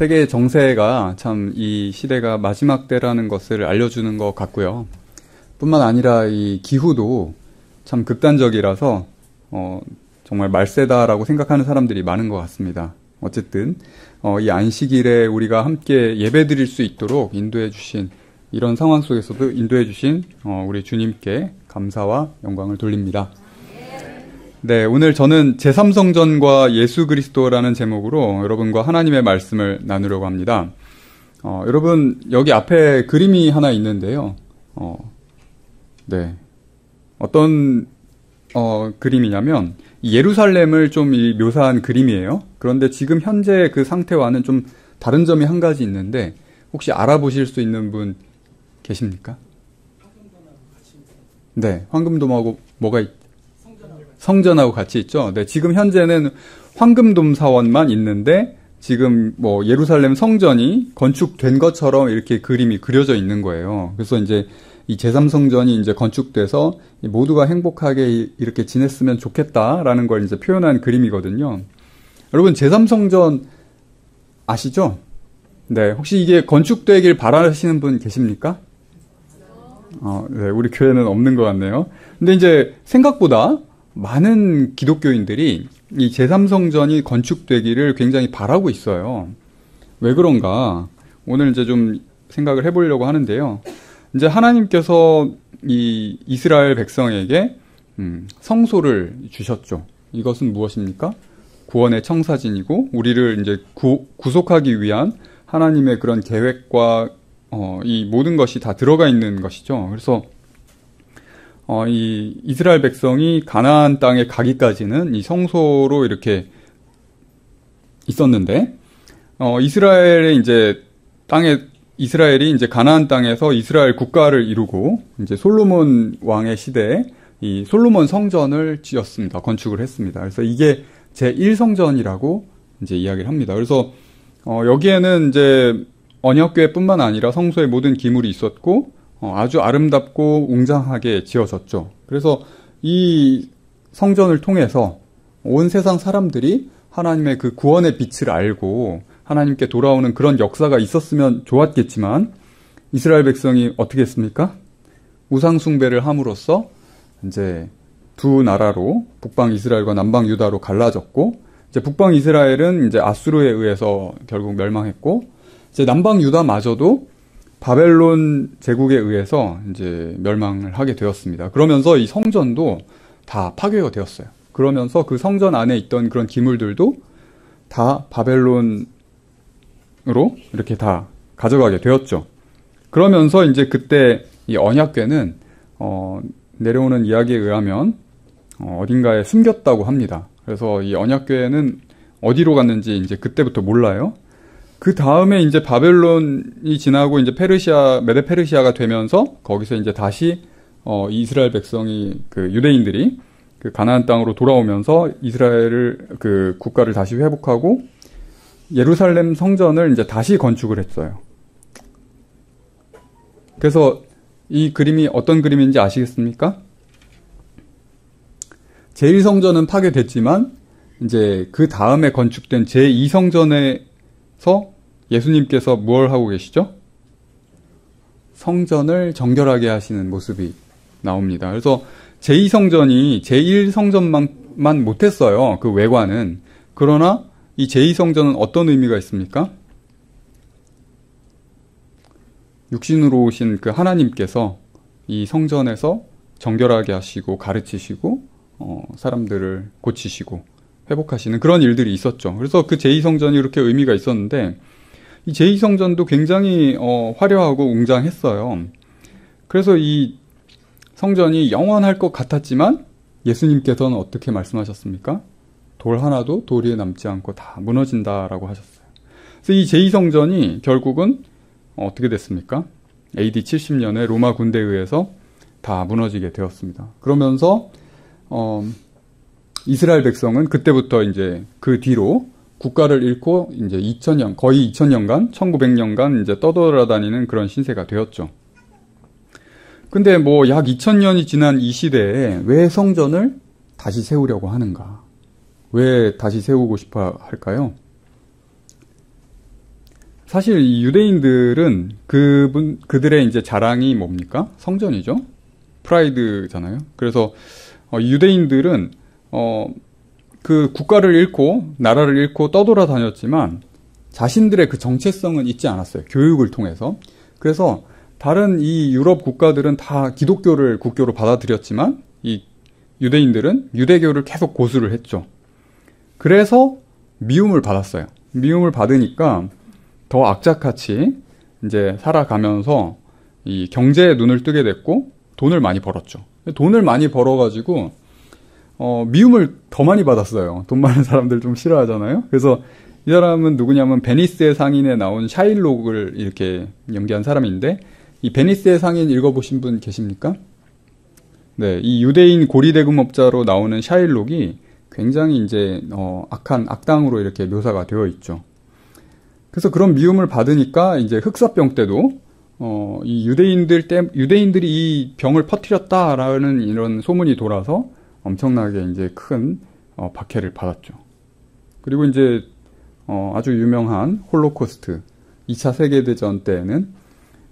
세계 정세가 참 이 시대가 마지막 때라는 것을 알려주는 것 같고요. 뿐만 아니라 이 기후도 참 극단적이라서 정말 말세다라고 생각하는 사람들이 많은 것 같습니다. 어쨌든 이 안식일에 우리가 함께 예배드릴 수 있도록 인도해 주신 이런 상황 속에서도 인도해 주신 우리 주님께 감사와 영광을 돌립니다. 네, 오늘 저는 제3성전과 예수 그리스도라는 제목으로 여러분과 하나님의 말씀을 나누려고 합니다. 여러분 여기 앞에 그림이 하나 있는데요. 네, 어떤 그림이냐면 예루살렘을 좀 묘사한 그림이에요. 그런데 지금 현재 그 상태와는 좀 다른 점이 한 가지 있는데 혹시 알아보실 수 있는 분 계십니까? 네, 황금돔하고 뭐가 있죠? 성전하고 같이 있죠. 네, 지금 현재는 황금돔 사원만 있는데 지금 뭐 예루살렘 성전이 건축된 것처럼 이렇게 그림이 그려져 있는 거예요. 그래서 이제 이 제3성전이 이제 건축돼서 모두가 행복하게 이렇게 지냈으면 좋겠다라는 걸 이제 표현한 그림이거든요. 여러분 제3성전 아시죠? 네, 혹시 이게 건축되길 바라시는 분 계십니까? 네, 우리 교회는 없는 것 같네요. 근데 이제 생각보다 많은 기독교인들이 이 제3성전이 건축되기를 굉장히 바라고 있어요. 왜 그런가? 오늘 이제 좀 생각을 해보려고 하는데요. 이제 하나님께서 이 이스라엘 백성에게 성소를 주셨죠. 이것은 무엇입니까? 구원의 청사진이고 우리를 이제 구속하기 위한 하나님의 그런 계획과 이 모든 것이 다 들어가 있는 것이죠. 그래서 이 이스라엘 백성이 가나안 땅에 가기까지는 이 성소로 이렇게 있었는데, 이스라엘이 이제 가나안 땅에서 이스라엘 국가를 이루고, 이제 솔로몬 왕의 시대에 이 솔로몬 성전을 지었습니다. 건축을 했습니다. 그래서 이게 제1성전이라고 이제 이야기를 합니다. 그래서, 여기에는 이제 언약궤뿐만 아니라 성소의 모든 기물이 있었고, 아주 아름답고 웅장하게 지어졌죠. 그래서 이 성전을 통해서 온 세상 사람들이 하나님의 그 구원의 빛을 알고 하나님께 돌아오는 그런 역사가 있었으면 좋았겠지만 이스라엘 백성이 어떻게 했습니까? 우상 숭배를 함으로써 이제 두 나라로 북방 이스라엘과 남방 유다로 갈라졌고 이제 북방 이스라엘은 이제 아수르에 의해서 결국 멸망했고 이제 남방 유다마저도 바벨론 제국에 의해서 이제 멸망을 하게 되었습니다. 그러면서 이 성전도 다 파괴가 되었어요. 그러면서 그 성전 안에 있던 그런 기물들도 다 바벨론으로 이렇게 다 가져가게 되었죠. 그러면서 이제 그때 이 언약궤는 내려오는 이야기에 의하면 어딘가에 숨겼다고 합니다. 그래서 이 언약궤는 어디로 갔는지 이제 그때부터 몰라요. 그 다음에 이제 바벨론이 지나고 이제 메데 페르시아가 되면서 거기서 이제 다시 이스라엘 백성이 그 유대인들이 그 가나안 땅으로 돌아오면서 이스라엘을 그 국가를 다시 회복하고 예루살렘 성전을 이제 다시 건축을 했어요. 그래서 이 그림이 어떤 그림인지 아시겠습니까? 제1성전은 파괴됐지만 이제 그 다음에 건축된 제2성전에서 예수님께서 뭘 하고 계시죠? 성전을 정결하게 하시는 모습이 나옵니다. 그래서 제2성전이 제1성전만 못했어요. 그 외관은. 그러나 이 제2성전은 어떤 의미가 있습니까? 육신으로 오신 그 하나님께서 이 성전에서 정결하게 하시고 가르치시고 사람들을 고치시고 회복하시는 그런 일들이 있었죠. 그래서 그 제2성전이 이렇게 의미가 있었는데 이 제2성전도 굉장히 화려하고 웅장했어요. 그래서 이 성전이 영원할 것 같았지만 예수님께서는 어떻게 말씀하셨습니까? 돌 하나도 돌 위에 남지 않고 다 무너진다라고 하셨어요. 그래서 이 제2성전이 결국은 어떻게 됐습니까? AD 70년에 로마 군대에 의해서 다 무너지게 되었습니다. 그러면서 이스라엘 백성은 그때부터 이제 그 뒤로 국가를 잃고 이제 2000년, 거의 2000년간, 1900년간 이제 떠돌아다니는 그런 신세가 되었죠. 근데 뭐 약 2000년이 지난 이 시대에 왜 성전을 다시 세우려고 하는가? 왜 다시 세우고 싶어 할까요? 사실 이 유대인들은 그들의 이제 자랑이 뭡니까? 성전이죠. 프라이드잖아요. 그래서 유대인들은 그 국가를 잃고 나라를 잃고 떠돌아다녔지만 자신들의 그 정체성은 잊지 않았어요. 교육을 통해서. 그래서 다른 이 유럽 국가들은 다 기독교를 국교로 받아들였지만 이 유대인들은 유대교를 계속 고수를 했죠. 그래서 미움을 받았어요. 미움을 받으니까 더 악착같이 이제 살아가면서 이 경제에 눈을 뜨게 됐고 돈을 많이 벌었죠. 돈을 많이 벌어가지고 미움을 더 많이 받았어요. 돈 많은 사람들 좀 싫어하잖아요. 그래서 이 사람은 누구냐면 베니스의 상인에 나온 샤일록을 이렇게 연기한 사람인데 이 베니스의 상인 읽어보신 분 계십니까? 네, 이 유대인 고리대금업자로 나오는 샤일록이 굉장히 이제 악한 악당으로 이렇게 묘사가 되어 있죠. 그래서 그런 미움을 받으니까 이제 흑사병 때도 이 유대인들이 이 병을 퍼뜨렸다라는 이런 소문이 돌아서 엄청나게 이제 큰 박해를 받았죠. 그리고 이제 아주 유명한 홀로코스트 2차 세계대전 때에는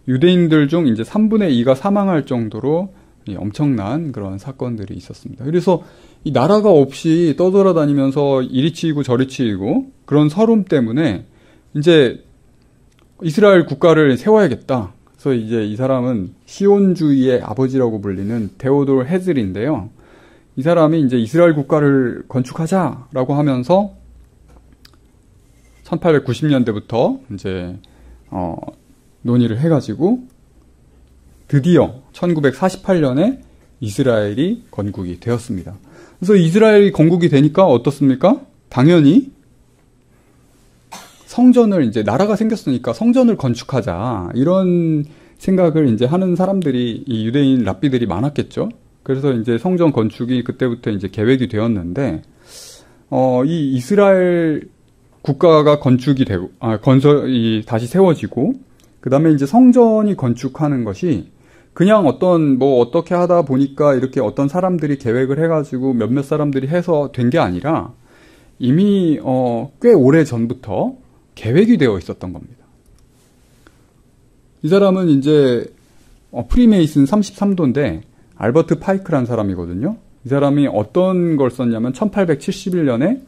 유대인들 중 이제 3분의 2가 사망할 정도로 엄청난 그런 사건들이 있었습니다. 그래서 이 나라가 없이 떠돌아다니면서 이리 치이고 저리 치이고 그런 서름 때문에 이제 이스라엘 국가를 세워야겠다. 그래서 이제 이 사람은 시온주의의 아버지라고 불리는 데오돌 헤즐인데요. 이 사람이 이제 이스라엘 국가를 건축하자라고 하면서 1890년대부터 이제 논의를 해가지고 드디어 1948년에 이스라엘이 건국이 되었습니다. 그래서 이스라엘이 건국이 되니까 어떻습니까? 당연히 성전을 이제 나라가 생겼으니까 성전을 건축하자 이런 생각을 이제 하는 사람들이 이 유대인 랍비들이 많았겠죠. 그래서 이제 성전 건축이 그때부터 이제 계획이 되었는데 이 이스라엘 국가가 건축이 되고 건설이 다시 세워지고 그다음에 이제 성전이 건축하는 것이 그냥 어떻게 하다 보니까 이렇게 어떤 사람들이 계획을 해가지고 몇몇 사람들이 해서 된 게 아니라 이미 꽤 오래 전부터 계획이 되어 있었던 겁니다. 이 사람은 이제 프리메이슨 33도인데 알버트 파이크란 사람이거든요. 이 사람이 어떤 걸 썼냐면 1871년에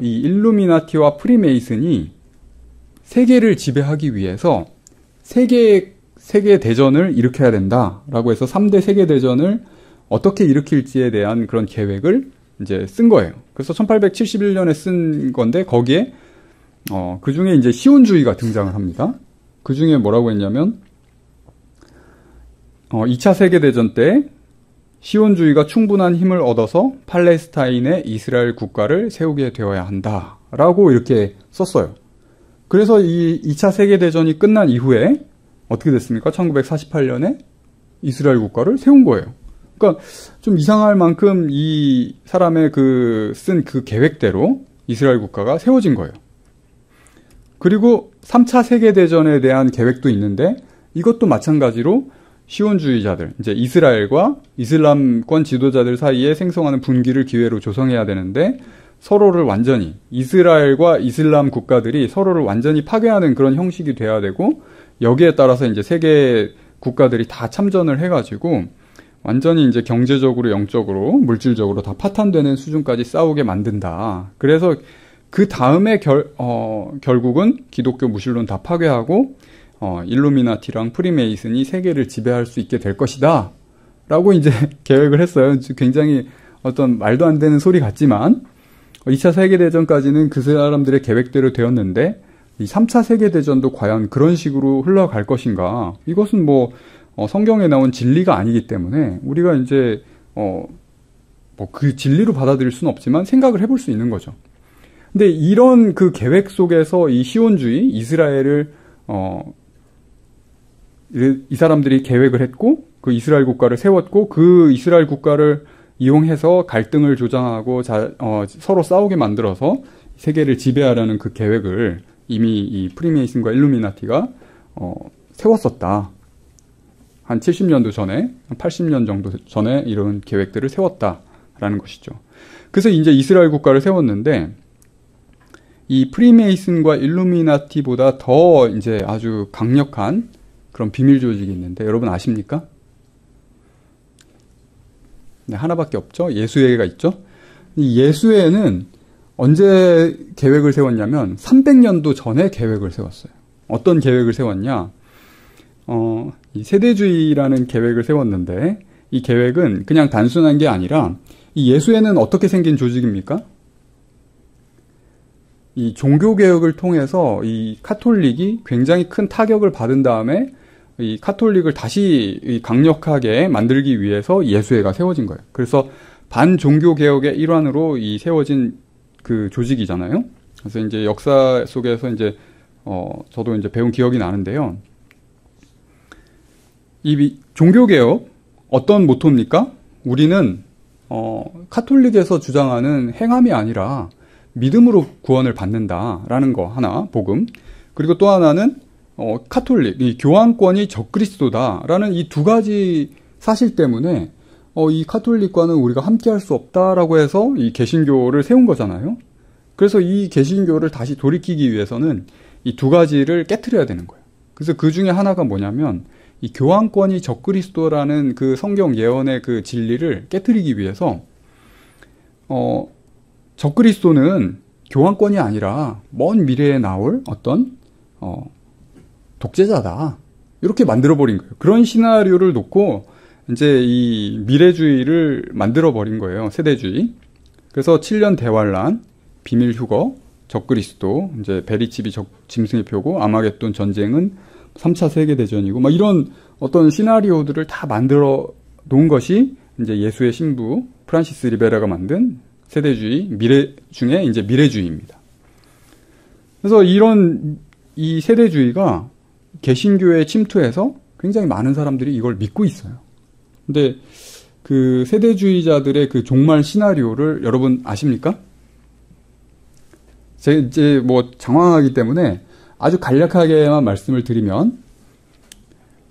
이 일루미나티와 프리메이슨이 세계를 지배하기 위해서 세계 대전을 일으켜야 된다라고 해서 3대 세계 대전을 어떻게 일으킬지에 대한 그런 계획을 이제 쓴 거예요. 그래서 1871년에 쓴 건데 거기에 그 중에 이제 시온주의가 등장을 합니다. 그 중에 뭐라고 했냐면 2차 세계 대전 때 시온주의가 충분한 힘을 얻어서 팔레스타인의 이스라엘 국가를 세우게 되어야 한다라고 이렇게 썼어요. 그래서 이 2차 세계 대전이 끝난 이후에 어떻게 됐습니까? 1948년에 이스라엘 국가를 세운 거예요. 그러니까 좀 이상할 만큼 이 사람의 쓴 그 계획대로 이스라엘 국가가 세워진 거예요. 그리고 3차 세계대전에 대한 계획도 있는데 이것도 마찬가지로 시온주의자들, 이제 이스라엘과 이슬람권 지도자들 사이에 생성하는 분기를 기회로 조성해야 되는데 서로를 완전히 이스라엘과 이슬람 국가들이 서로를 완전히 파괴하는 그런 형식이 돼야 되고 여기에 따라서 이제 세계 국가들이 다 참전을 해가지고 완전히 이제 경제적으로, 영적으로, 물질적으로 다 파탄되는 수준까지 싸우게 만든다. 그래서 그 다음에 결국은 기독교 무신론 다 파괴하고 일루미나티랑 프리메이슨이 세계를 지배할 수 있게 될 것이다. 라고 이제 계획을 했어요. 굉장히 어떤 말도 안 되는 소리 같지만 2차 세계대전까지는 그 사람들의 계획대로 되었는데 이 3차 세계대전도 과연 그런 식으로 흘러갈 것인가? 이것은 성경에 나온 진리가 아니기 때문에 우리가 이제 그 진리로 받아들일 수는 없지만 생각을 해볼 수 있는 거죠. 근데 이런 그 계획 속에서 이 시온주의, 이스라엘을 이 사람들이 계획을 했고 그 이스라엘 국가를 세웠고 그 이스라엘 국가를 이용해서 갈등을 조장하고 서로 싸우게 만들어서 세계를 지배하려는 그 계획을 이미 이 프리메이슨과 일루미나티가 세웠었다. 한 70년도 전에, 한 80년 정도 전에 이런 계획들을 세웠다라는 것이죠. 그래서 이제 이스라엘 국가를 세웠는데 이 프리메이슨과 일루미나티보다 더 이제 아주 강력한 그런 비밀 조직이 있는데 여러분 아십니까? 네, 하나밖에 없죠. 예수회가 있죠. 이 예수회는 언제 계획을 세웠냐면 300년도 전에 계획을 세웠어요. 어떤 계획을 세웠냐? 이 세대주의라는 계획을 세웠는데 이 계획은 그냥 단순한 게 아니라 이 예수회는 어떻게 생긴 조직입니까? 이 종교개혁을 통해서 이 카톨릭이 굉장히 큰 타격을 받은 다음에 이 카톨릭을 다시 강력하게 만들기 위해서 예수회가 세워진 거예요. 그래서 반종교개혁의 일환으로 이 세워진 그 조직이잖아요. 그래서 이제 역사 속에서 이제, 저도 이제 배운 기억이 나는데요. 이 종교개혁, 어떤 모토입니까? 우리는, 카톨릭에서 주장하는 행함이 아니라 믿음으로 구원을 받는다라는 거 하나, 복음. 그리고 또 하나는 카톨릭, 이 교황권이 적그리스도다라는 이 두 가지 사실 때문에 이 카톨릭과는 우리가 함께할 수 없다라고 해서 이 개신교를 세운 거잖아요. 그래서 이 개신교를 다시 돌이키기 위해서는 이 두 가지를 깨트려야 되는 거예요. 그래서 그 중에 하나가 뭐냐면 이 교황권이 적그리스도라는 그 성경 예언의 그 진리를 깨트리기 위해서 적그리스도는 교황권이 아니라 먼 미래에 나올 어떤 독재자다. 이렇게 만들어버린 거예요. 그런 시나리오를 놓고 이제 이 미래주의를 만들어버린 거예요. 세대주의. 그래서 7년 대환란, 비밀 휴거, 적그리스도, 이제 베리칩이 짐승의 표고, 아마겟돈 전쟁은 3차 세계대전이고, 막 이런 어떤 시나리오들을 다 만들어 놓은 것이 이제 예수의 신부 프란시스 리베라가 만든 세대주의, 미래 중에 이제 미래주의입니다. 그래서 이 세대주의가 개신교에 침투해서 굉장히 많은 사람들이 이걸 믿고 있어요. 근데 그 세대주의자들의 그 종말 시나리오를 여러분 아십니까? 제가 이제 뭐 장황하기 때문에 아주 간략하게만 말씀을 드리면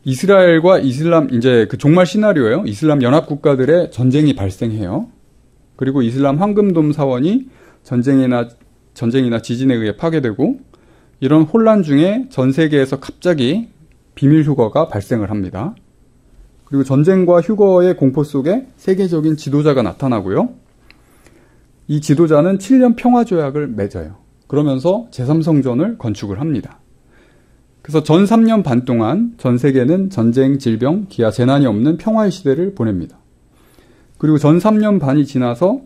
이스라엘과 이슬람 이제 그 종말 시나리오예요. 이슬람 연합 국가들의 전쟁이 발생해요. 그리고 이슬람 황금돔 사원이 전쟁이나 지진에 의해 파괴되고 이런 혼란 중에 전 세계에서 갑자기 비밀 휴거가 발생을 합니다. 그리고 전쟁과 휴거의 공포 속에 세계적인 지도자가 나타나고요. 이 지도자는 7년 평화조약을 맺어요. 그러면서 제3성전을 건축을 합니다. 그래서 전 3년 반 동안 전 세계는 전쟁, 질병, 기아, 재난이 없는 평화의 시대를 보냅니다. 그리고 전 3년 반이 지나서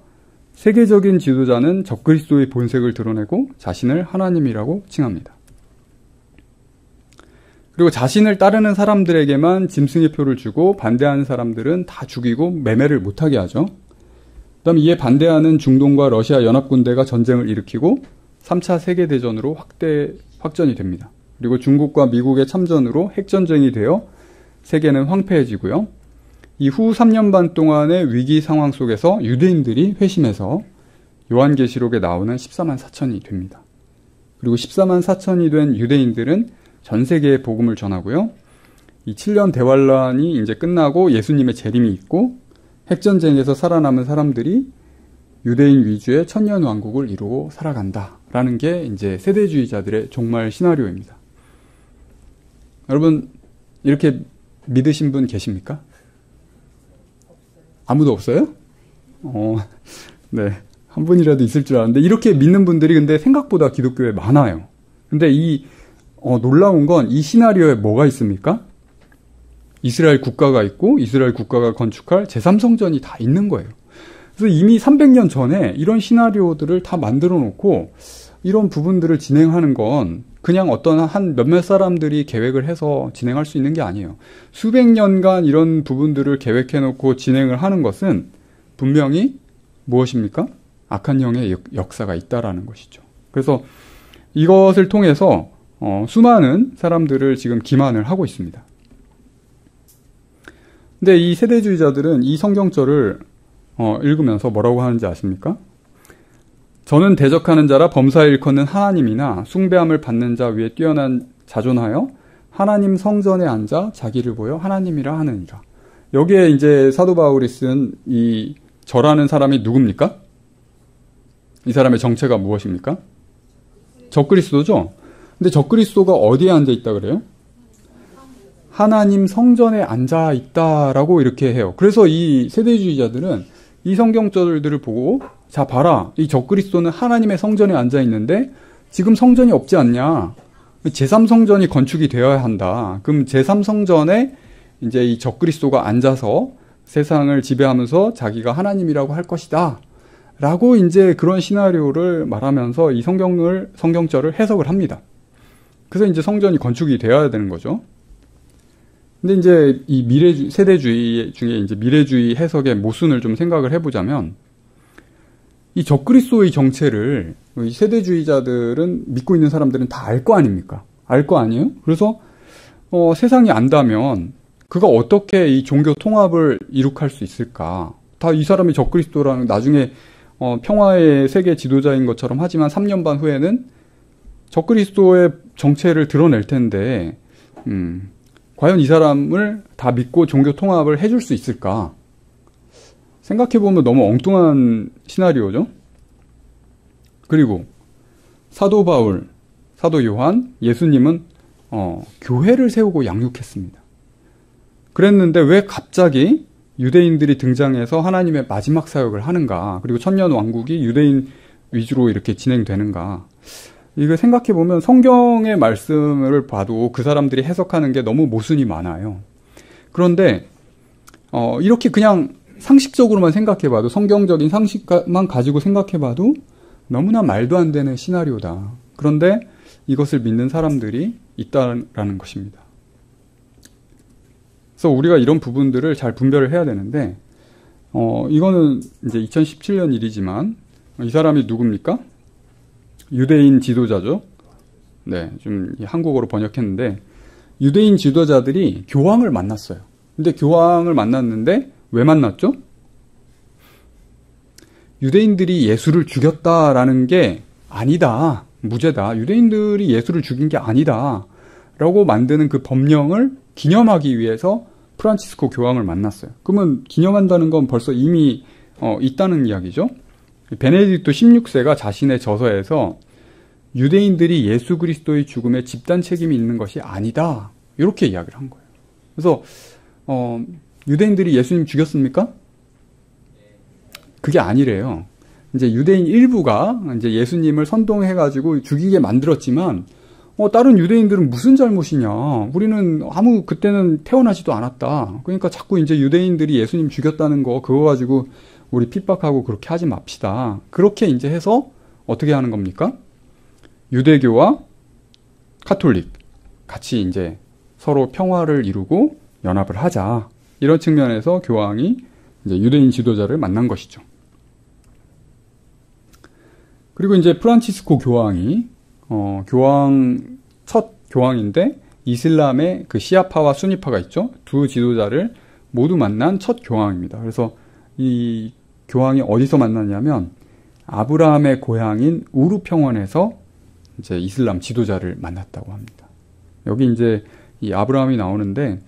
세계적인 지도자는 적그리스도의 본색을 드러내고 자신을 하나님이라고 칭합니다. 그리고 자신을 따르는 사람들에게만 짐승의 표를 주고 반대하는 사람들은 다 죽이고 매매를 못하게 하죠. 그다음 이에 반대하는 중동과 러시아 연합군대가 전쟁을 일으키고 3차 세계대전으로 확전이 됩니다. 그리고 중국과 미국의 참전으로 핵전쟁이 되어 세계는 황폐해지고요. 이후 3년 반 동안의 위기 상황 속에서 유대인들이 회심해서 요한계시록에 나오는 14만 4천이 됩니다. 그리고 14만 4천이 된 유대인들은 전 세계에 복음을 전하고요. 이 7년 대환란이 이제 끝나고 예수님의 재림이 있고 핵전쟁에서 살아남은 사람들이 유대인 위주의 천년 왕국을 이루고 살아간다라는 게 이제 세대주의자들의 종말 시나리오입니다. 여러분 이렇게 믿으신 분 계십니까? 아무도 없어요? 네. 한 분이라도 있을 줄 알았는데 이렇게 믿는 분들이 근데 생각보다 기독교에 많아요. 근데 놀라운 건 이 시나리오에 뭐가 있습니까? 이스라엘 국가가 있고 이스라엘 국가가 건축할 제3성전이 다 있는 거예요. 그래서 이미 300년 전에 이런 시나리오들을 다 만들어 놓고 이런 부분들을 진행하는 건 그냥 어떤 한 몇몇 사람들이 계획을 해서 진행할 수 있는 게 아니에요. 수백 년간 이런 부분들을 계획해 놓고 진행을 하는 것은 분명히 무엇입니까? 악한 영의 역사가 있다라는 것이죠. 그래서 이것을 통해서 수많은 사람들을 지금 기만을 하고 있습니다. 근데 이 세대주의자들은 이 성경절을 읽으면서 뭐라고 하는지 아십니까? 저는 대적하는 자라 범사에 일컫는 하나님이나 숭배함을 받는 자 위에 뛰어난 자존하여 하나님 성전에 앉아 자기를 보여 하나님이라 하느니라. 여기에 이제 사도 바울이 쓴 이 저라는 사람이 누굽니까? 이 사람의 정체가 무엇입니까? 적그리스도죠? 근데 적그리스도가 어디에 앉아 있다 그래요? 하나님 성전에 앉아 있다라고 이렇게 해요. 그래서 이 세대주의자들은 이 성경절들을 보고 자 봐라, 이 적그리스도는 하나님의 성전에 앉아 있는데 지금 성전이 없지 않냐? 제3성전이 건축이 되어야 한다. 그럼 제3성전에 이제 이 적그리스도가 앉아서 세상을 지배하면서 자기가 하나님이라고 할 것이다. 라고 이제 그런 시나리오를 말하면서 이 성경절을 해석을 합니다. 그래서 이제 성전이 건축이 되어야 되는 거죠. 근데 이제 이 세대주의 중에 이제 미래주의 해석의 모순을 좀 생각을 해보자면 이 적그리스도의 정체를 이 세대주의자들은 믿고 있는 사람들은 다 알 거 아닙니까? 알 거 아니에요? 그래서 세상이 안다면 그가 어떻게 이 종교 통합을 이룩할 수 있을까? 다 이 사람이 적그리스도라는 나중에 평화의 세계 지도자인 것처럼 하지만 3년 반 후에는 적그리스도의 정체를 드러낼 텐데 과연 이 사람을 다 믿고 종교 통합을 해줄 수 있을까? 생각해보면 너무 엉뚱한 시나리오죠. 그리고 사도 바울, 사도 요한, 예수님은 교회를 세우고 양육했습니다. 그랬는데 왜 갑자기 유대인들이 등장해서 하나님의 마지막 사역을 하는가? 그리고 천년 왕국이 유대인 위주로 이렇게 진행되는가? 이거 생각해보면 성경의 말씀을 봐도 그 사람들이 해석하는 게 너무 모순이 많아요. 그런데 이렇게 그냥 상식적으로만 생각해봐도, 성경적인 상식만 가지고 생각해봐도 너무나 말도 안 되는 시나리오다. 그런데 이것을 믿는 사람들이 있다라는 것입니다. 그래서 우리가 이런 부분들을 잘 분별을 해야 되는데, 이거는 이제 2017년 일이지만, 이 사람이 누굽니까? 유대인 지도자죠. 네, 좀 한국어로 번역했는데, 유대인 지도자들이 교황을 만났어요. 근데 교황을 만났는데, 왜 만났죠? 유대인들이 예수를 죽였다라는 게 아니다. 무죄다. 유대인들이 예수를 죽인 게 아니다. 라고 만드는 그 법령을 기념하기 위해서 프란치스코 교황을 만났어요. 그러면 기념한다는 건 벌써 이미 있다는 이야기죠. 베네딕토 16세가 자신의 저서에서 유대인들이 예수 그리스도의 죽음에 집단 책임이 있는 것이 아니다. 이렇게 이야기를 한 거예요. 그래서 유대인들이 예수님 죽였습니까? 그게 아니래요. 이제 유대인 일부가 이제 예수님을 선동해가지고 죽이게 만들었지만, 다른 유대인들은 무슨 잘못이냐. 우리는 그때는 태어나지도 않았다. 그러니까 자꾸 이제 유대인들이 예수님 죽였다는 거, 그거 가지고 우리 핍박하고 그렇게 하지 맙시다. 그렇게 이제 해서 어떻게 하는 겁니까? 유대교와 카톨릭 같이 이제 서로 평화를 이루고 연합을 하자. 이런 측면에서 교황이 이제 유대인 지도자를 만난 것이죠. 그리고 이제 프란치스코 교황이 첫 교황인데 이슬람의 그 시아파와 수니파가 있죠. 두 지도자를 모두 만난 첫 교황입니다. 그래서 이 교황이 어디서 만났냐면 아브라함의 고향인 우르 평원에서 이제 이슬람 지도자를 만났다고 합니다. 여기 이제 이 아브라함이 나오는데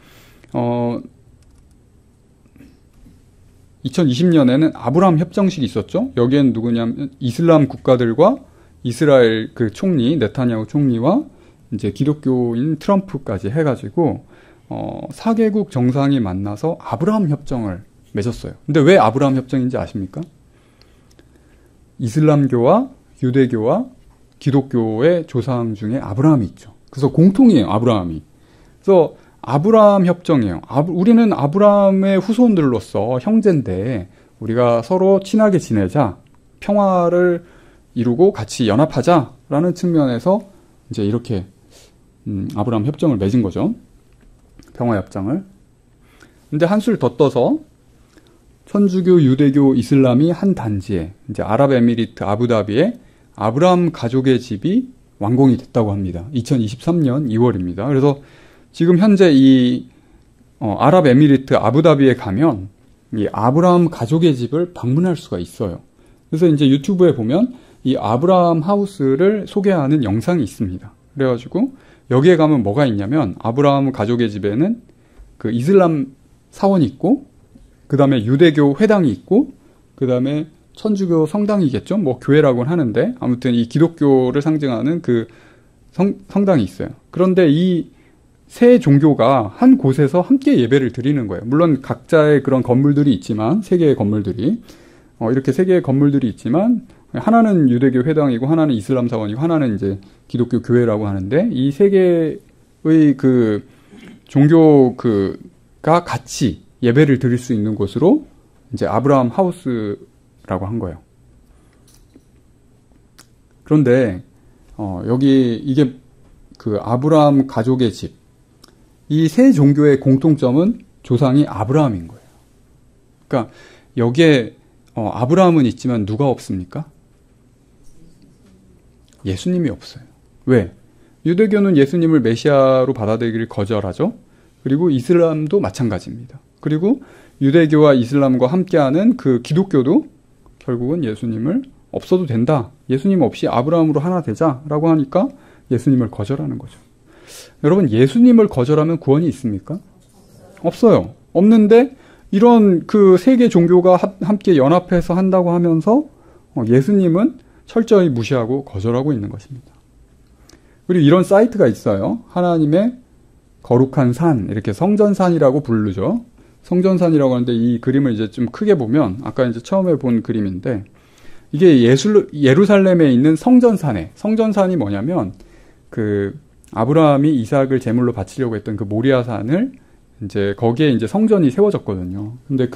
2020년에는 아브라함 협정식이 있었죠. 여기엔 누구냐면 이슬람 국가들과 이스라엘 그 총리 네타냐후 총리와 이제 기독교인 트럼프까지 해가지고 4개국 정상이 만나서 아브라함 협정을 맺었어요. 근데 왜 아브라함 협정인지 아십니까? 이슬람교와 유대교와 기독교의 조상 중에 아브라함이 있죠. 그래서 공통이에요, 아브라함이. 그래서 아브라함 협정이에요. 우리는 아브라함의 후손들로서 형제인데 우리가 서로 친하게 지내자, 평화를 이루고 같이 연합하자라는 측면에서 이제 이렇게 아브라함 협정을 맺은 거죠. 평화 협정을. 근데 한술 더 떠서 천주교, 유대교, 이슬람이 한 단지에 이제 아랍에미리트 아부다비에 아브라함 가족의 집이 완공이 됐다고 합니다. 2023년 2월입니다. 그래서 지금 현재 이 아랍에미리트 아부다비에 가면 이 아브라함 가족의 집을 방문할 수가 있어요. 그래서 이제 유튜브에 보면 이 아브라함 하우스를 소개하는 영상이 있습니다. 그래가지고 여기에 가면 뭐가 있냐면 아브라함 가족의 집에는 그 이슬람 사원이 있고, 그 다음에 유대교 회당이 있고, 그 다음에 천주교 성당이겠죠? 뭐 교회라고는 하는데 아무튼 이 기독교를 상징하는 그 성당이 있어요. 그런데 이 세 종교가 한 곳에서 함께 예배를 드리는 거예요. 물론 각자의 그런 건물들이 있지만 세 개의 건물들이 이렇게 세 개의 건물들이 있지만 하나는 유대교 회당이고 하나는 이슬람 사원이고 하나는 이제 기독교 교회라고 하는데 이 세 개의 그 종교가 같이 예배를 드릴 수 있는 곳으로 이제 아브라함 하우스라고 한 거예요. 그런데 여기 이게 그 아브라함 가족의 집, 이 세 종교의 공통점은 조상이 아브라함인 거예요. 그러니까 여기에 아브라함은 있지만 누가 없습니까? 예수님이 없어요. 왜? 유대교는 예수님을 메시아로 받아들이기를 거절하죠. 그리고 이슬람도 마찬가지입니다. 그리고 유대교와 이슬람과 함께하는 그 기독교도 결국은 예수님을 없어도 된다. 예수님 없이 아브라함으로 하나 되자라고 하니까 예수님을 거절하는 거죠. 여러분, 예수님을 거절하면 구원이 있습니까? 없어요. 없는데 이런 그 세계 종교가 함께 연합해서 한다고 하면서 예수님은 철저히 무시하고 거절하고 있는 것입니다. 그리고 이런 사이트가 있어요. 하나님의 거룩한 산, 이렇게 성전산이라고 부르죠. 성전산이라고 하는데 이 그림을 이제 좀 크게 보면 아까 이제 처음에 본 그림인데 이게 예루살렘에 있는 성전산이 뭐냐면 그 아브라함이 이삭을 제물로 바치려고 했던 그 모리아산을 이제 거기에 이제 성전이 세워졌거든요. 근데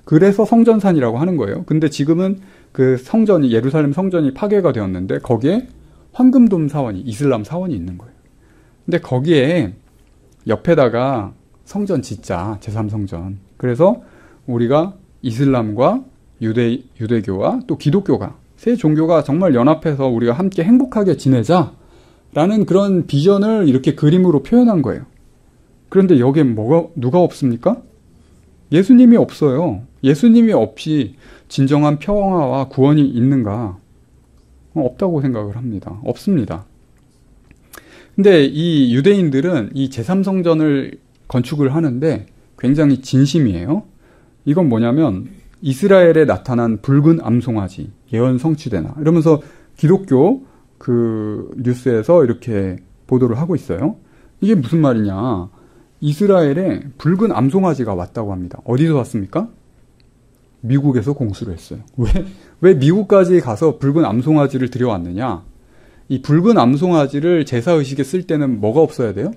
그래서 성전산이라고 하는 거예요. 근데 지금은 그 성전이 예루살렘 성전이 파괴가 되었는데 거기에 황금돔 사원이 이슬람 사원이 있는 거예요. 근데 거기에 옆에다가 성전 짓자, 제3성전. 그래서 우리가 이슬람과 유대교와 또 기독교가 세 종교가 정말 연합해서 우리가 함께 행복하게 지내자라는 그런 비전을 이렇게 그림으로 표현한 거예요. 그런데 여기에 누가 없습니까? 예수님이 없어요. 예수님이 없이 진정한 평화와 구원이 있는가? 없다고 생각을 합니다. 없습니다. 근데 이 유대인들은 이 제3성전을 건축을 하는데 굉장히 진심이에요. 이건 뭐냐면 이스라엘에 나타난 붉은 암송아지, 예언 성취되나 이러면서 기독교 그 뉴스에서 이렇게 보도를 하고 있어요. 이게 무슨 말이냐? 이스라엘에 붉은 암송아지가 왔다고 합니다. 어디서 왔습니까? 미국에서 공수를 했어요. 왜 미국까지 가서 붉은 암송아지를 들여왔느냐? 이 붉은 암송아지를 제사의식에 쓸 때는 뭐가 없어야 돼요?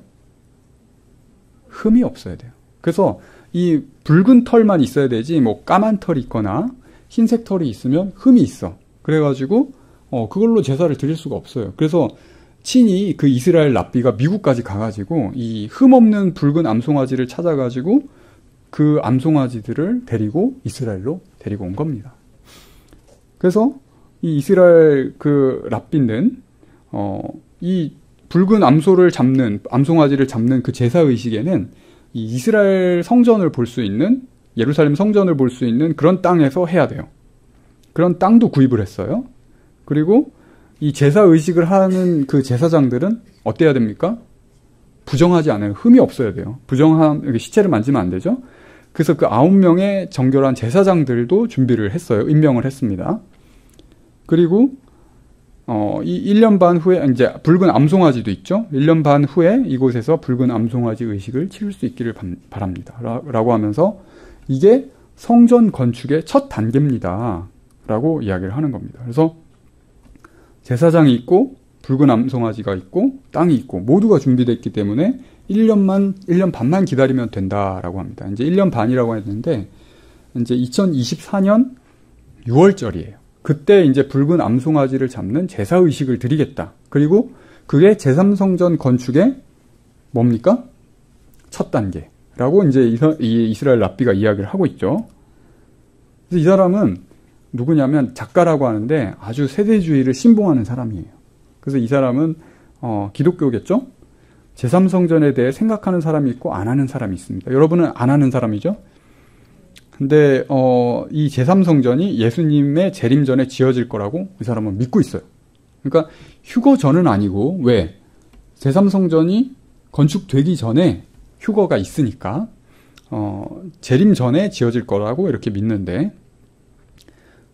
흠이 없어야 돼요. 그래서 이 붉은 털만 있어야 되지 뭐 까만 털이 있거나 흰색 털이 있으면 흠이 있어. 그래가지고 그걸로 제사를 드릴 수가 없어요. 그래서 친히 그 이스라엘 랍비가 미국까지 가가지고 이 흠 없는 붉은 암송아지를 찾아가지고 그 암송아지들을 데리고 이스라엘로 데리고 온 겁니다. 그래서 이 이스라엘 그 랍비는 이 붉은 암송아지를 잡는 그 제사 의식에는 이 이스라엘 성전을 볼 수 있는 예루살렘 성전을 볼 수 있는 그런 땅에서 해야 돼요. 그런 땅도 구입을 했어요. 그리고 이 제사 의식을 하는 그 제사장들은 어때야 됩니까? 부정하지 않아요. 흠이 없어야 돼요. 부정한 시체를 만지면 안 되죠. 그래서 그 9명의 정결한 제사장들도 준비를 했어요. 임명을 했습니다. 그리고 이 1년 반 후에 이제 붉은 암송아지도 있죠. 1년 반 후에 이곳에서 붉은 암송아지 의식을 치를 수 있기를 바랍니다. 라고 하면서 이게 성전 건축의 첫 단계입니다. 라고 이야기를 하는 겁니다. 그래서 제사장이 있고 붉은 암송아지가 있고 땅이 있고 모두가 준비됐기 때문에 1년 반만 기다리면 된다라고 합니다. 이제 1년 반이라고 했는데 이제 2024년 6월절이에요. 그때 이제 붉은 암송아지를 잡는 제사 의식을 드리겠다. 그리고 그게 제3성전 건축의 뭡니까? 첫 단계라고 이제 이 이스라엘 랍비가 이야기를 하고 있죠. 그래서 이 사람은 누구냐면 작가라고 하는데 아주 세대주의를 신봉하는 사람이에요. 그래서 이 사람은 기독교겠죠? 제3성전에 대해 생각하는 사람이 있고 안 하는 사람이 있습니다. 여러분은 안 하는 사람이죠? 근데 이 제3성전이 예수님의 재림 전에 지어질 거라고 이 사람은 믿고 있어요. 그러니까 휴거 전은 아니고 왜? 제3성전이 건축되기 전에 휴거가 있으니까 재림 전에 지어질 거라고 이렇게 믿는데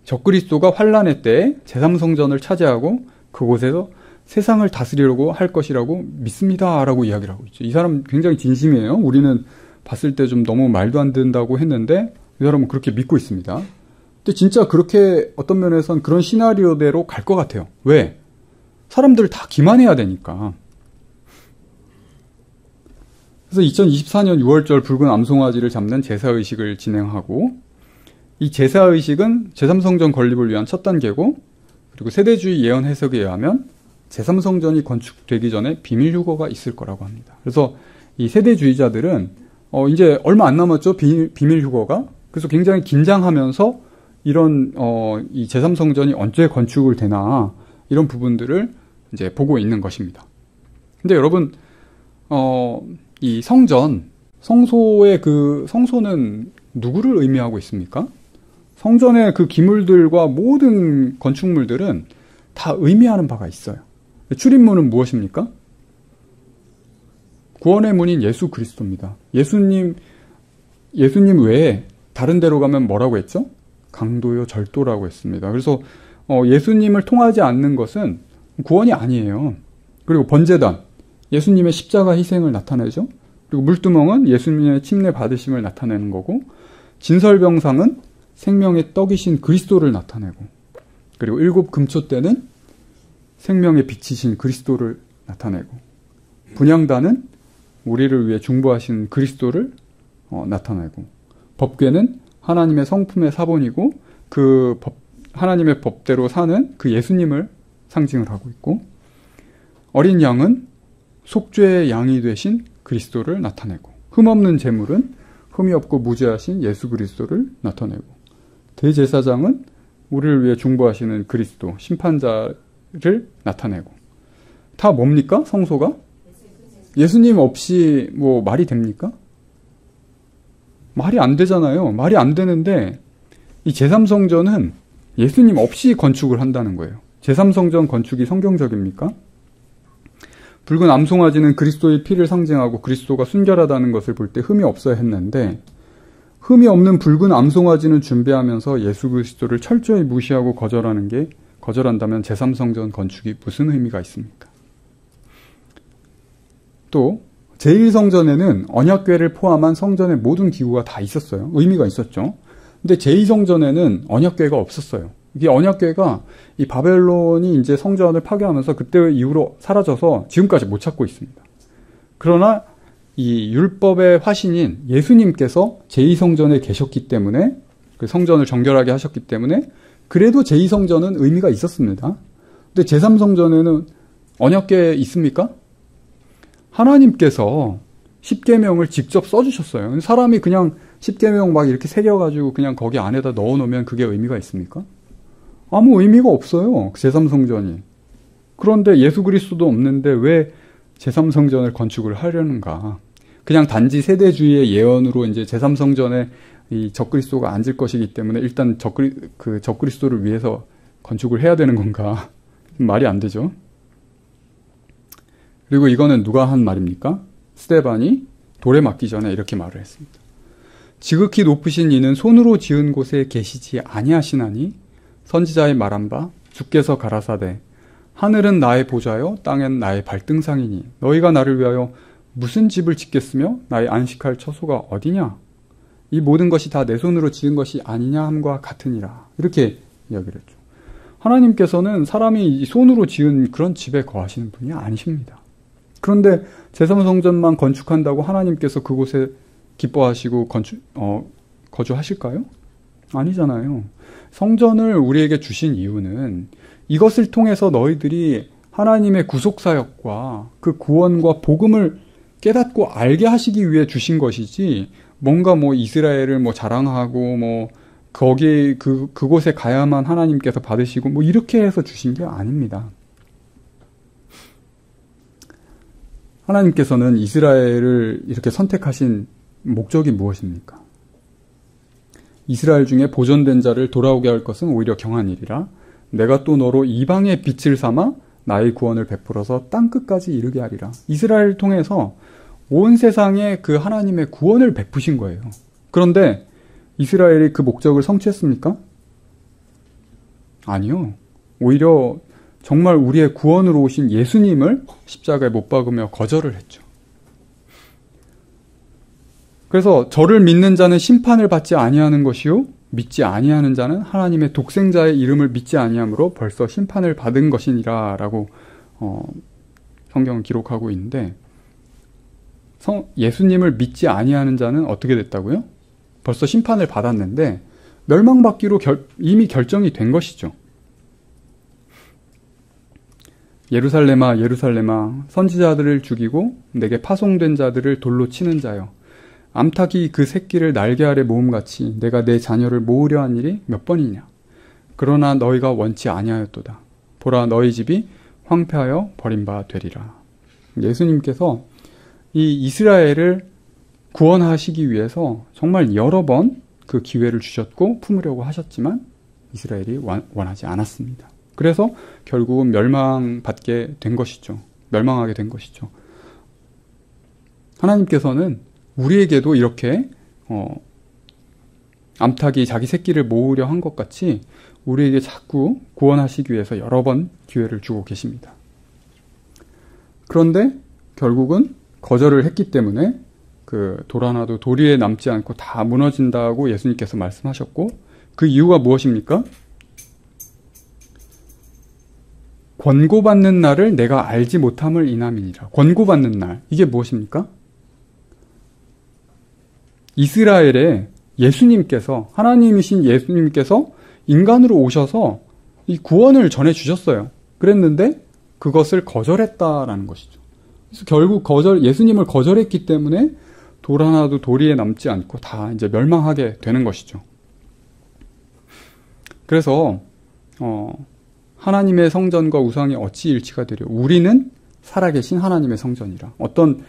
적그리스도가 환란의 때에 제3성전을 차지하고 그곳에서 세상을 다스리려고 할 것이라고 믿습니다. 라고 이야기를 하고 있죠. 이 사람 굉장히 진심이에요. 우리는 봤을 때 좀 너무 말도 안 된다고 했는데 이 사람은 그렇게 믿고 있습니다. 근데 진짜 그렇게 어떤 면에선 그런 시나리오대로 갈 것 같아요. 왜? 사람들 다 기만해야 되니까. 그래서 2024년 6월절 붉은 암송아지를 잡는 제사의식을 진행하고 이 제사의식은 제3성전 건립을 위한 첫 단계고 그리고 세대주의 예언 해석에 의하면 제3성전이 건축되기 전에 비밀휴거가 있을 거라고 합니다. 그래서 이 세대주의자들은 이제 얼마 안 남았죠. 비밀휴거가. 그래서 굉장히 긴장하면서 이런 이 제3성전이 언제 건축을 되나 이런 부분들을 이제 보고 있는 것입니다. 근데 여러분 이 성소의 그 성소는 누구를 의미하고 있습니까? 성전의 그 기물들과 모든 건축물들은 다 의미하는 바가 있어요. 출입문은 무엇입니까? 구원의 문인 예수 그리스도입니다. 예수님 외에 다른 데로 가면 뭐라고 했죠? 강도요 절도라고 했습니다. 그래서 예수님을 통하지 않는 것은 구원이 아니에요. 그리고 번제단, 예수님의 십자가 희생을 나타내죠. 그리고 물두멍은 예수님의 침례 받으심을 나타내는 거고, 진설병상은 생명의 떡이신 그리스도를 나타내고, 그리고 일곱 금초대는 생명의 빛이신 그리스도를 나타내고, 분향단은 우리를 위해 중보하신 그리스도를 나타내고, 법궤는 하나님의 성품의 사본이고 그 하나님의 법대로 사는 그 예수님을 상징을 하고 있고, 어린 양은 속죄의 양이 되신 그리스도를 나타내고, 흠없는 제물은 흠이 없고 무죄하신 예수 그리스도를 나타내고, 대제사장은 우리를 위해 중보하시는 그리스도, 심판자를 나타내고, 다 뭡니까? 성소가? 예수님 없이 뭐 말이 됩니까? 말이 안 되잖아요. 말이 안 되는데 이 제3성전은 예수님 없이 건축을 한다는 거예요. 제3성전 건축이 성경적입니까? 붉은 암송아지는 그리스도의 피를 상징하고 그리스도가 순결하다는 것을 볼 때 흠이 없어야 했는데, 흠이 없는 붉은 암송아지는 준비하면서 예수 그리스도를 철저히 무시하고 거절한다면 제3성전 건축이 무슨 의미가 있습니까? 또 제1성전에는 언약궤를 포함한 성전의 모든 기구가 다 있었어요. 의미가 있었죠. 근데 제2성전에는 언약궤가 없었어요. 이게 언약궤가 이 바벨론이 이제 성전을 파괴하면서 그때 이후로 사라져서 지금까지 못 찾고 있습니다. 그러나 이 율법의 화신인 예수님께서 제2성전에 계셨기 때문에, 그 성전을 정결하게 하셨기 때문에 그래도 제2성전은 의미가 있었습니다. 근데 제3성전에는 언약궤 있습니까? 하나님께서 십계명을 직접 써주셨어요. 사람이 그냥 십계명 막 이렇게 새겨가지고 그냥 거기 안에다 넣어놓으면 그게 의미가 있습니까? 아무 의미가 없어요. 제3성전이. 그런데 예수 그리스도도 없는데 왜 제3성전을 건축을 하려는가? 그냥 단지 세대주의의 예언으로 이제 제3성전에 이 적그리스도가 앉을 것이기 때문에 일단 적그리스도를 위해서 건축을 해야 되는 건가? 말이 안 되죠. 그리고 이거는 누가 한 말입니까? 스데반이 돌에 맞기 전에 이렇게 말을 했습니다. 지극히 높으신 이는 손으로 지은 곳에 계시지 아니하시나니 선지자의 말한 바 주께서 가라사대 하늘은 나의 보좌요 땅은 나의 발등상이니 너희가 나를 위하여 무슨 집을 짓겠으며 나의 안식할 처소가 어디냐? 이 모든 것이 다 내 손으로 지은 것이 아니냐 함과 같으니라. 이렇게 이야기를 했죠. 하나님께서는 사람이 손으로 지은 그런 집에 거하시는 분이 아니십니다. 그런데 제3성전만 건축한다고 하나님께서 그곳에 기뻐하시고 거주하실까요? 아니잖아요. 성전을 우리에게 주신 이유는 이것을 통해서 너희들이 하나님의 구속사역과 그 구원과 복음을 깨닫고 알게 하시기 위해 주신 것이지, 뭔가 뭐 이스라엘을 뭐 자랑하고 뭐 거기 그곳에 가야만 하나님께서 받으시고 뭐 이렇게 해서 주신 게 아닙니다. 하나님께서는 이스라엘을 이렇게 선택하신 목적이 무엇입니까? 이스라엘 중에 보존된 자를 돌아오게 할 것은 오히려 경한 일이라 내가 또 너로 이방의 빛을 삼아 나의 구원을 베풀어서 땅끝까지 이르게 하리라. 이스라엘을 통해서 온 세상에 그 하나님의 구원을 베푸신 거예요. 그런데 이스라엘이 그 목적을 성취했습니까? 아니요. 오히려 정말 우리의 구원으로 오신 예수님을 십자가에 못 박으며 거절을 했죠. 그래서 저를 믿는 자는 심판을 받지 아니하는 것이요 믿지 아니하는 자는 하나님의 독생자의 이름을 믿지 아니함으로 벌써 심판을 받은 것이니라 라고 성경은 기록하고 있는데, 예수님을 믿지 아니하는 자는 어떻게 됐다고요? 벌써 심판을 받았는데 멸망받기로 이미 결정이 된 것이죠. 예루살렘아 예루살렘아 선지자들을 죽이고 내게 파송된 자들을 돌로 치는 자여, 암탉이 그 새끼를 날개 아래 모음같이 내가 내 자녀를 모으려 한 일이 몇 번이냐. 그러나 너희가 원치 아니하였도다. 보라 너희 집이 황폐하여 버림바 되리라. 예수님께서 이 이스라엘을 구원하시기 위해서 정말 여러 번 그 기회를 주셨고 품으려고 하셨지만 이스라엘이 원하지 않았습니다. 그래서 결국은 멸망하게 된 것이죠. 하나님께서는 우리에게도 이렇게 암탉이 자기 새끼를 모으려 한 것 같이 우리에게 자꾸 구원하시기 위해서 여러 번 기회를 주고 계십니다. 그런데 결국은 거절을 했기 때문에 그 돌 하나도 도리에 남지 않고 다 무너진다고 예수님께서 말씀하셨고, 그 이유가 무엇입니까? 권고받는 날을 내가 알지 못함을 인함이니라. 권고받는 날, 이게 무엇입니까? 이스라엘에 예수님께서, 하나님이신 예수님께서 인간으로 오셔서 이 구원을 전해주셨어요. 그랬는데 그것을 거절했다라는 것이죠. 그래서 결국 예수님을 거절했기 때문에 돌 하나도 도리에 남지 않고 다 이제 멸망하게 되는 것이죠. 그래서 하나님의 성전과 우상이 어찌 일치가 되려? 우리는 살아계신 하나님의 성전이라. 어떤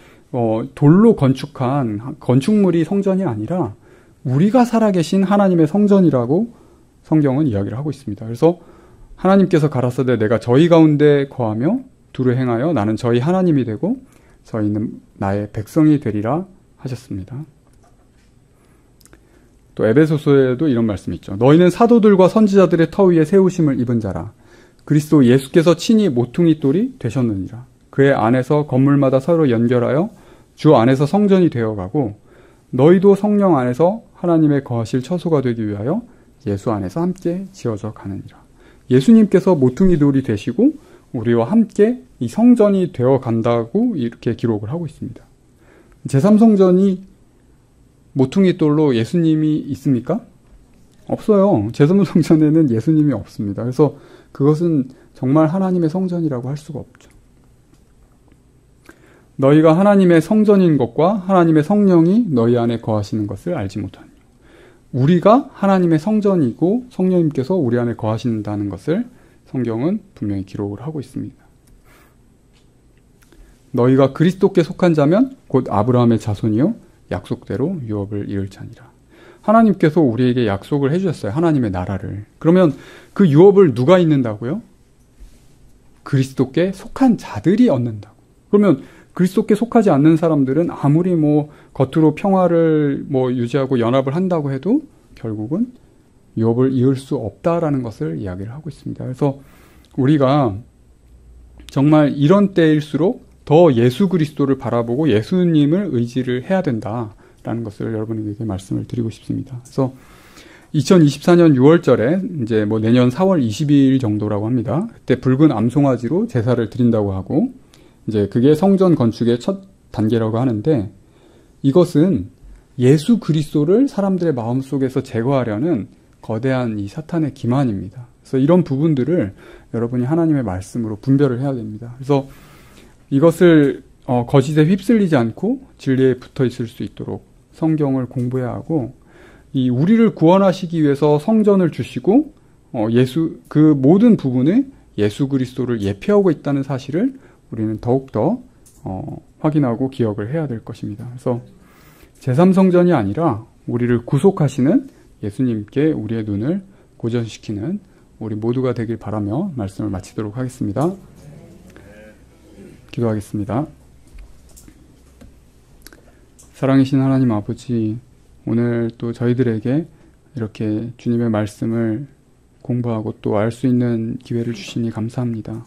돌로 건축한 건축물이 성전이 아니라 우리가 살아계신 하나님의 성전이라고 성경은 이야기를 하고 있습니다. 그래서 하나님께서 가라사대 내가 저희 가운데 거하며 두루 행하여 나는 저희 하나님이 되고 저희는 나의 백성이 되리라 하셨습니다. 또 에베소서에도 이런 말씀이 있죠. 너희는 사도들과 선지자들의 터 위에 세우심을 입은 자라. 그리스도 예수께서 친히 모퉁이 돌이 되셨느니라. 그의 안에서 건물마다 서로 연결하여 주 안에서 성전이 되어가고 너희도 성령 안에서 하나님의 거하실 처소가 되기 위하여 예수 안에서 함께 지어져 가느니라. 예수님께서 모퉁이 돌이 되시고 우리와 함께 이 성전이 되어 간다고 이렇게 기록을 하고 있습니다. 제3성전이 모퉁이 돌로 예수님이 있습니까? 없어요. 제3성전에는 예수님이 없습니다. 그래서 그것은 정말 하나님의 성전이라고 할 수가 없죠. 너희가 하나님의 성전인 것과 하나님의 성령이 너희 안에 거하시는 것을 알지 못하느냐. 우리가 하나님의 성전이고 성령님께서 우리 안에 거하신다는 것을 성경은 분명히 기록을 하고 있습니다. 너희가 그리스도께 속한 자면 곧 아브라함의 자손이요 약속대로 유업을 이을 자니라. 하나님께서 우리에게 약속을 해주셨어요. 하나님의 나라를. 그러면 그 유업을 누가 잇는다고요? 그리스도께 속한 자들이 얻는다고. 그러면 그리스도께 속하지 않는 사람들은 아무리 겉으로 평화를 유지하고 연합을 한다고 해도 결국은 유업을 이을 수 없다라는 것을 이야기를 하고 있습니다. 그래서 우리가 정말 이런 때일수록 더 예수 그리스도를 바라보고 예수님을 의지를 해야 된다라는 것을 여러분에게 말씀을 드리고 싶습니다. 그래서 2024년 6월절에 이제 내년 4월 22일 정도라고 합니다. 그때 붉은 암송아지로 제사를 드린다고 하고 이제 그게 성전 건축의 첫 단계라고 하는데, 이것은 예수 그리스도를 사람들의 마음속에서 제거하려는 거대한 이 사탄의 기만입니다. 그래서 이런 부분들을 여러분이 하나님의 말씀으로 분별을 해야 됩니다. 그래서 이것을 거짓에 휩쓸리지 않고 진리에 붙어 있을 수 있도록 성경을 공부해야 하고, 이 우리를 구원하시기 위해서 성전을 주시고 그 모든 부분에 예수 그리스도를 예표하고 있다는 사실을 우리는 더욱더 확인하고 기억을 해야 될 것입니다. 그래서 제3성전이 아니라 우리를 구속하시는 예수님께 우리의 눈을 고정시키는 우리 모두가 되길 바라며 말씀을 마치도록 하겠습니다. 기도하겠습니다. 사랑이신 하나님 아버지, 오늘 또 저희들에게 이렇게 주님의 말씀을 공부하고 또 알 수 있는 기회를 주시니 감사합니다.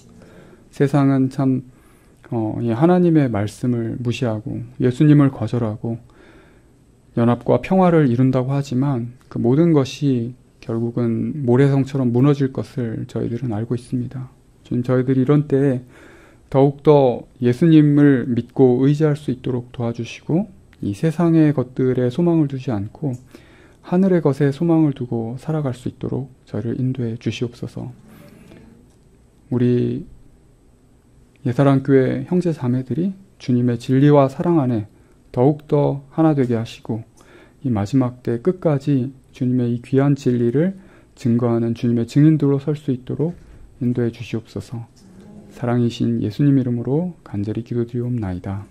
세상은 참 하나님의 말씀을 무시하고 예수님을 거절하고 연합과 평화를 이룬다고 하지만 그 모든 것이 결국은 모래성처럼 무너질 것을 저희들은 알고 있습니다. 주님, 저희들이 이런 때에 더욱더 예수님을 믿고 의지할 수 있도록 도와주시고 이 세상의 것들에 소망을 두지 않고 하늘의 것에 소망을 두고 살아갈 수 있도록 저희를 인도해 주시옵소서. 우리 예사랑교회 형제 자매들이 주님의 진리와 사랑 안에 더욱더 하나 되게 하시고 이 마지막 때 끝까지 주님의 이 귀한 진리를 증거하는 주님의 증인들로 설 수 있도록 인도해 주시옵소서. 사랑이신 예수님 이름으로 간절히 기도드리옵나이다.